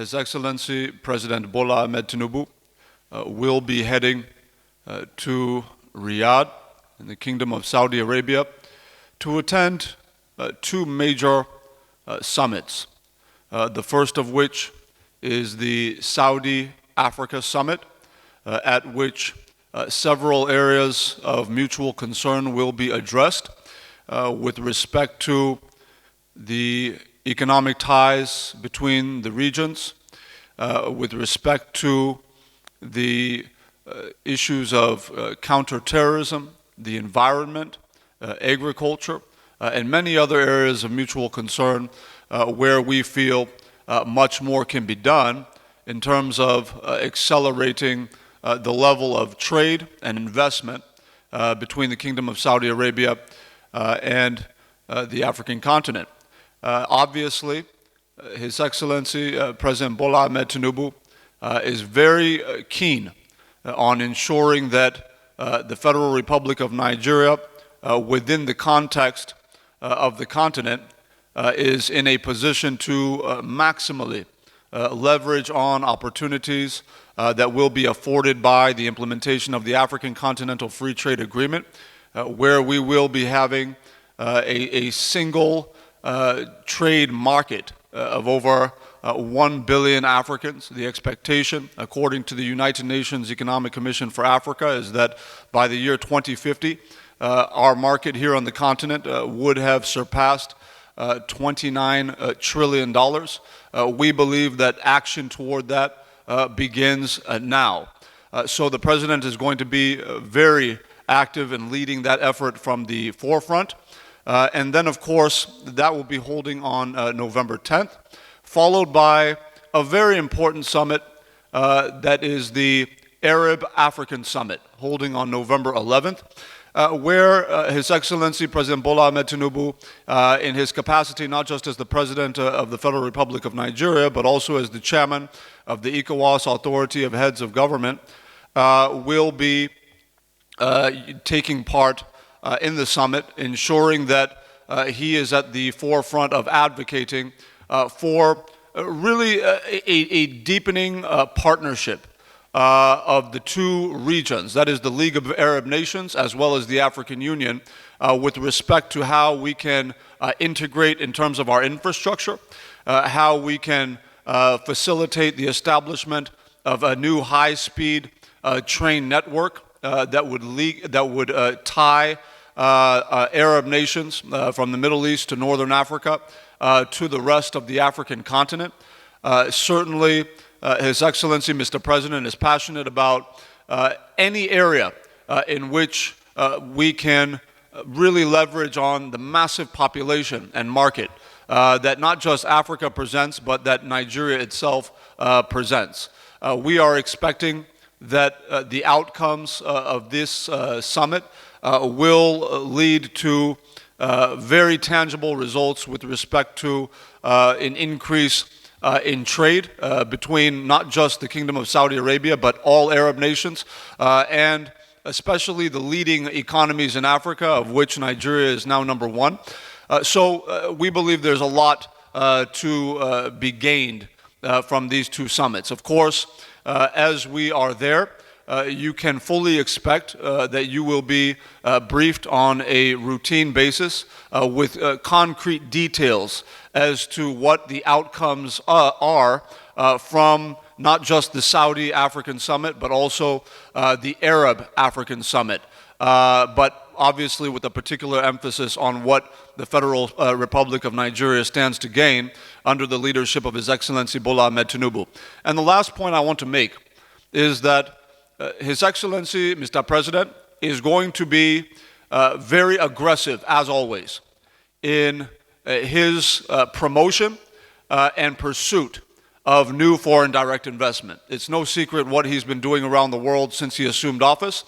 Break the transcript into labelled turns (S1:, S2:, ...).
S1: His Excellency President Bola Ahmed Tinubu will be heading to Riyadh in the Kingdom of Saudi Arabia to attend two major summits. The first of which is the Saudi Africa Summit, at which several areas of mutual concern will be addressed with respect to the economic ties between the regions, with respect to the issues of counterterrorism, the environment, agriculture, and many other areas of mutual concern where we feel much more can be done in terms of accelerating the level of trade and investment between the Kingdom of Saudi Arabia and the African continent. Obviously, His Excellency President Bola Ahmed Tinubu is very keen on ensuring that the Federal Republic of Nigeria, within the context of the continent, is in a position to maximally leverage on opportunities that will be afforded by the implementation of the African Continental Free Trade Agreement, where we will be having a single trade market of over 1 billion Africans. The expectation, according to the United Nations Economic Commission for Africa, is that by the year 2050, our market here on the continent would have surpassed $29 trillion. We believe that action toward that begins now. So the President is going to be very active in leading that effort from the forefront. And then, of course, that will be holding on November 10th, followed by a very important summit that is the Arab-African Summit, holding on November 11th, where His Excellency President Bola Ahmed Tinubu, in his capacity not just as the President of the Federal Republic of Nigeria, but also as the Chairman of the ECOWAS Authority of Heads of Government, will be taking part in the summit, ensuring that he is at the forefront of advocating for really a deepening partnership of the two regions, that is the League of Arab Nations as well as the African Union, with respect to how we can integrate in terms of our infrastructure, how we can facilitate the establishment of a new high-speed train network that would tie Arab nations from the Middle East to Northern Africa to the rest of the African continent. Certainly, His Excellency, Mr. President, is passionate about any area in which we can really leverage on the massive population and market that not just Africa presents, but that Nigeria itself presents. We are expecting that the outcomes of this summit will lead to very tangible results with respect to an increase in trade between not just the Kingdom of Saudi Arabia, but all Arab nations, and especially the leading economies in Africa, of which Nigeria is now number one. So we believe there's a lot to be gained from these two summits. Of course, as we are there, you can fully expect that you will be briefed on a routine basis with concrete details as to what the outcomes are from not just the Saudi African Summit, but also the Arab African Summit, but obviously with a particular emphasis on what the Federal Republic of Nigeria stands to gain under the leadership of His Excellency Bola Ahmed Tinubu. And the last point I want to make is that His Excellency, Mr. President, is going to be very aggressive, as always, in his promotion and pursuit of new foreign direct investment. It's no secret what he's been doing around the world since he assumed office.